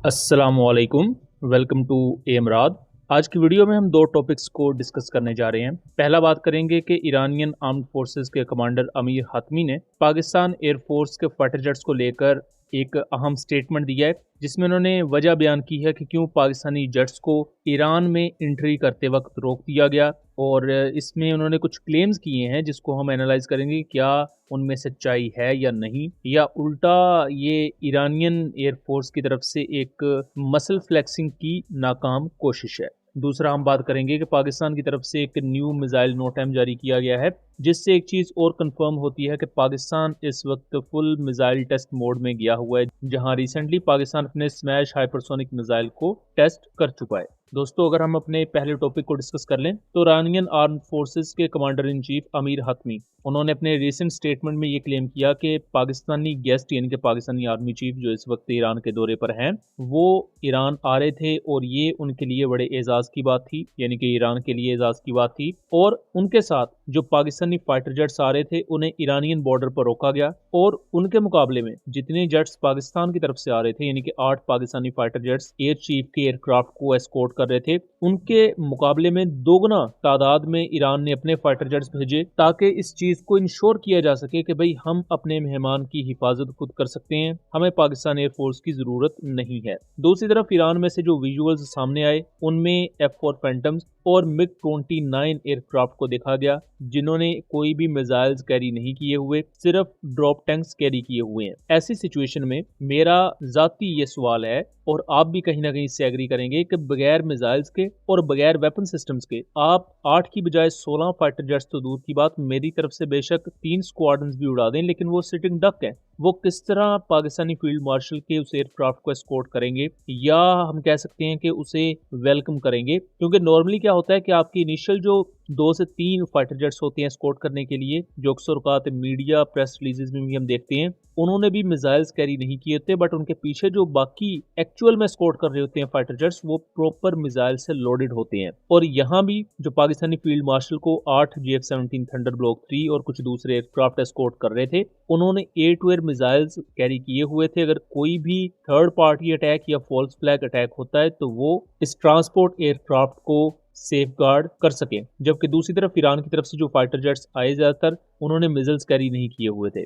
अस्सलामुअलैकुम। Welcome to एमराद। आज की वीडियो में हम दो टॉपिक्स को डिस्कस करने जा रहे हैं। पहला बात करेंगे कि ईरानियन आर्म्ड फोर्सेस के कमांडर अमीर हातमी ने पाकिस्तान एयरफोर्स के फाइटर जेट्स को लेकर एक अहम स्टेटमेंट दिया है, जिसमें उन्होंने वजह बयान की है कि क्यों पाकिस्तानी जेट्स को ईरान में एंट्री करते वक्त रोक दिया गया। और इसमें उन्होंने कुछ क्लेम्स किए हैं जिसको हम एनालाइज करेंगे, क्या उनमें सच्चाई है या नहीं, या उल्टा ये ईरानियन एयरफोर्स की तरफ से एक मसल फ्लेक्सिंग की नाकाम कोशिश है। दूसरा हम बात करेंगे कि पाकिस्तान की तरफ से एक न्यू मिसाइल नोटम जारी किया गया है, जिससे एक चीज़ और कंफर्म होती है कि पाकिस्तान इस वक्त फुल मिसाइल टेस्ट मोड में गया हुआ है, जहां रिसेंटली पाकिस्तान अपने स्मैश हाइपरसोनिक मिसाइल को टेस्ट कर चुका है। दोस्तों, अगर हम अपने पहले टॉपिक को डिस्कस कर लें तो ईरानियन आर्म्ड फोर्सेस के कमांडर इन चीफ अमीर हातमी, उन्होंने अपने रिसेंट स्टेटमेंट में ये क्लेम किया कि पाकिस्तानी गेस्ट यानी कि पाकिस्तानी आर्मी चीफ जो इस वक्त ईरान के दौरे पर हैं, वो ईरान आ रहे थे और ये उनके लिए बड़े एजाज़ की बात थी, यानी कि ईरान के लिए एजाज़ की बात थी। और उनके साथ जो पाकिस्तानी फाइटर जेट्स आ रहे थे उन्हें ईरानियन बॉर्डर पर रोका गया, और उनके मुकाबले में जितने जेट्स पाकिस्तान की तरफ से आ रहे थे, यानी कि 8 Pakistani fighter jets air chief के एयरक्राफ्ट को एस्कॉर्ट कर रहे थे, उनके मुकाबले में दोगुना तादाद में ईरान ने अपने फाइटर जेट्स भेजे, ताकि इस चीज को इंश्योर किया जा सके कि भाई हम अपने मेहमान की हिफाजत खुद कर सकते हैं, हमें पाकिस्तान एयरफोर्स की जरूरत नहीं है। दूसरी तरफ ईरान में से जो विजुअल्स सामने आए उनमें F4 फैंटम्स और मिग 29 एयरक्राफ्ट को देखा गया, जिन्होंने कोई भी मिसाइल्स कैरी नहीं किए हुए, सिर्फ ड्रॉप टैंक्स कैरी किए हुए हैं। ऐसी सिचुएशन में मेरा जाती ये सवाल है, और आप भी कहीं ना कहीं इससे एग्री करेंगे, कि बगैर मिसाइल्स के और बगैर वेपन सिस्टम्स के आप 8 की बजाय 16 फाइटर जेट्स तो दूर की बात, मेरी तरफ से बेशक 3 स्क्वाड्रंस भी उड़ा दें, लेकिन वो सिटिंग डक है। वो किस तरह पाकिस्तानी फील्ड मार्शल के उस एयरक्राफ्ट को एस्कॉर्ट करेंगे, या हम कह सकते हैं कि उसे वेलकम करेंगे? क्योंकि नॉर्मली क्या होता है कि आपकी इनिशियल जो 2 से 3 फाइटर जेट्स होते हैं एस्कॉर्ट करने के लिए, जो अक्सर औकात मीडिया प्रेस रिलीजेस में भी हम देखते हैं, उन्होंने भी मिसाइल्स कैरी नहीं किए होते, बट उनके पीछे जो बाकी एक्चुअल में एस्कॉर्ट कर रहे होते हैं फाइटर जेट्स, वो प्रॉपर मिसाइल से लोडेड होते हैं। और यहाँ भी जो पाकिस्तानी फील्ड मार्शल को 8 GF-17 थंडर ब्लॉक 3 और कुछ दूसरे एयरक्राफ्ट एस्कॉर्ट कर रहे थे, उन्होंने air to air missiles carry किए हुए थे। अगर कोई भी थर्ड पार्टी अटैक या फॉल्स फ्लैग अटैक होता है तो वो इस ट्रांसपोर्ट एयरक्राफ्ट को सेफ गार्ड कर सके। जबकि दूसरी तरफ ईरान की तरफ से जो फाइटर जेट्स आए, ज्यादातर उन्होंने मिसाइल्स कैरी नहीं किए हुए थे।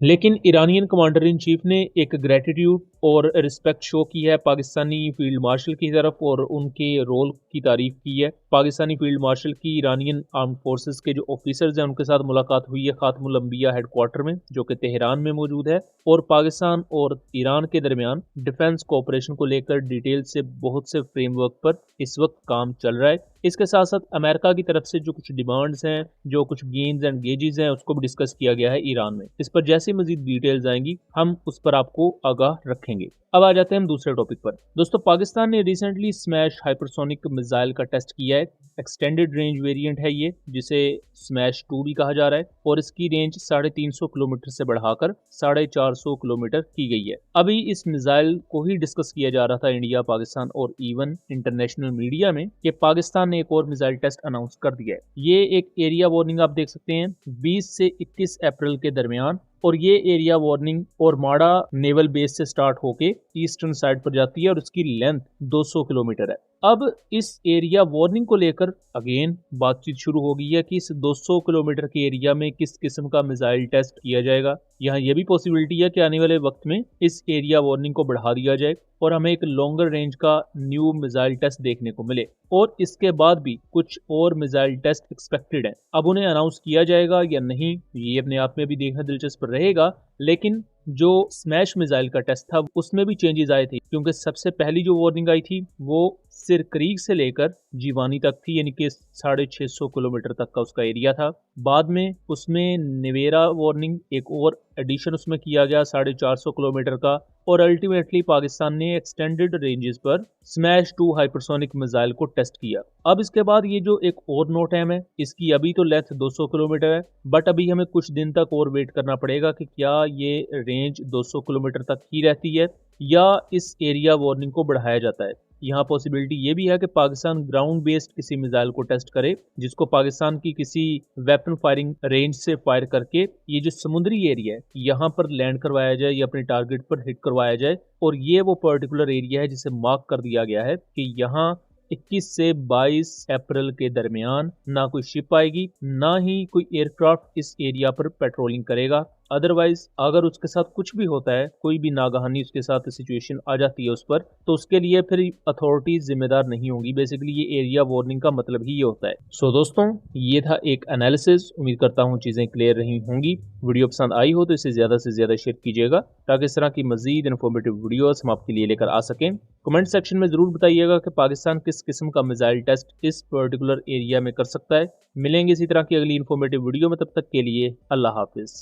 लेकिन ईरानियन कमांडर इन चीफ ने एक ग्रेटिट्यूड और रिस्पेक्ट शो की है पाकिस्तानी फील्ड मार्शल की तरफ, और उनके रोल की तारीफ की है। पाकिस्तानी फील्ड मार्शल की ईरानियन आर्म्ड फोर्सेस के जो ऑफिसर्स हैं उनके साथ मुलाकात हुई है खातमुल अंबिया हेडक्वार्टर में, जो कि तेहरान में मौजूद है। और पाकिस्तान और ईरान के दरमियान डिफेंस कोऑपरेशन को लेकर डिटेल से बहुत से फ्रेमवर्क पर इस वक्त काम चल रहा है। इसके साथ साथ अमेरिका की तरफ से जो कुछ डिमांड्स हैं, जो कुछ गेन्स एंड गेजेस हैं, उसको भी डिस्कस किया गया है ईरान में। इस पर जैसे मजीद डिटेल्स आएंगी हम उस पर आपको आगाह रखेंगे। अब आ जाते हैं हम दूसरे टॉपिक पर। दोस्तों, पाकिस्तान ने रिसेंटली स्मैश हाइपरसोनिक मिसाइल का टेस्ट किया है। एक्सटेंडेड रेंज वेरिएंट है ये, जिसे स्मैश 2 भी कहा जा रहा है, और इसकी रेंज 350 किलोमीटर से बढ़ाकर 450 किलोमीटर की गई है। अभी इस मिसाइल को ही डिस्कस किया जा रहा था इंडिया, पाकिस्तान और इवन इंटरनेशनल मीडिया में, कि पाकिस्तान ने एक और मिसाइल टेस्ट अनाउंस कर दिया है। ये एक एरिया वार्निंग आप देख सकते हैं 20 से 21 अप्रैल के दरमियान, और ये एरिया वार्निंग और माड़ा नेवल बेस से स्टार्ट होके ईस्टर्न साइड पर जाती है, और इसकी लेंथ 200 किलोमीटर है। अब इस एरिया वार्निंग को लेकर अगेन बातचीत शुरू हो गई है कि इस 200 किलोमीटर के एरिया में किस किस्म का मिसाइल टेस्ट किया जाएगा। यहाँ यह भी पॉसिबिलिटी है कि आने वाले वक्त में इस एरिया वार्निंग को बढ़ा दिया जाए और हमें एक लॉन्गर रेंज का न्यू मिसाइल टेस्ट देखने को मिले, और इसके बाद भी कुछ और मिसाइल टेस्ट एक्सपेक्टेड हैं। अब उन्हें अनाउंस किया जाएगा या नहीं, ये अपने आप में भी देखना दिलचस्प रहेगा, लेकिन जो स्मैश मिसाइल का टेस्ट था उसमें भी चेंजेस आए थे, क्योंकि सबसे पहली जो वार्निंग आई थी वो सिर क्रीक से लेकर जीवानी तक थी, यानी कि 650 किलोमीटर तक का उसका एरिया था। बाद में उसमें निवेरा वार्निंग एक और एडिशन उसमें किया गया 450 किलोमीटर का, और अल्टीमेटली पाकिस्तान ने एक्सटेंडेड रेंजेस पर स्मैश 2 हाइपरसोनिक मिसाइल को टेस्ट किया। अब इसके बाद ये जो एक और नोटैम है, इसकी अभी तो लेंथ 200 किलोमीटर है, बट अभी हमें कुछ दिन तक और वेट करना पड़ेगा कि क्या ये रेंज 200 किलोमीटर तक ही रहती है या इस एरिया वार्निंग को बढ़ाया जाता है। यहाँ पॉसिबिलिटी ये भी है कि पाकिस्तान ग्राउंड बेस्ड किसी मिसाइल को टेस्ट करे, जिसको पाकिस्तान की किसी वेपन फायरिंग रेंज से फायर करके ये जो समुद्री एरिया है यहाँ पर लैंड करवाया जाए या अपने टारगेट पर हिट करवाया जाए। और ये वो पर्टिकुलर एरिया है जिसे मार्क कर दिया गया है कि यहाँ 21 से 22 अप्रैल के दरमियान ना कोई शिप आएगी, ना ही कोई एयरक्राफ्ट इस एरिया पर पेट्रोलिंग करेगा। अदरवाइज अगर उसके साथ कुछ भी होता है, कोई भी नागहानी उसके साथ सिचुएशन आ जाती है उस पर, तो उसके लिए फिर अथॉरिटीज जिम्मेदार नहीं होंगी। बेसिकली ये एरिया वार्निंग का मतलब ही ये होता है। सो दोस्तों, ये था एक एनालिसिस। उम्मीद करता हूँ चीज़ें क्लियर रही होंगी। वीडियो पसंद आई हो तो इसे ज़्यादा से ज़्यादा शेयर कीजिएगा, ताकि इस तरह की मजीद इन्फॉर्मेटिव वीडियोस हम आपके लिए लेकर आ सकें। कमेंट सेक्शन में ज़रूर बताइएगा कि पाकिस्तान किस किस्म का मिसाइल टेस्ट इस पर्टिकुलर एरिया में कर सकता है। मिलेंगे इसी तरह की अगली इन्फॉर्मेटिव वीडियो में, तब तक के लिए अल्लाह हाफिज़।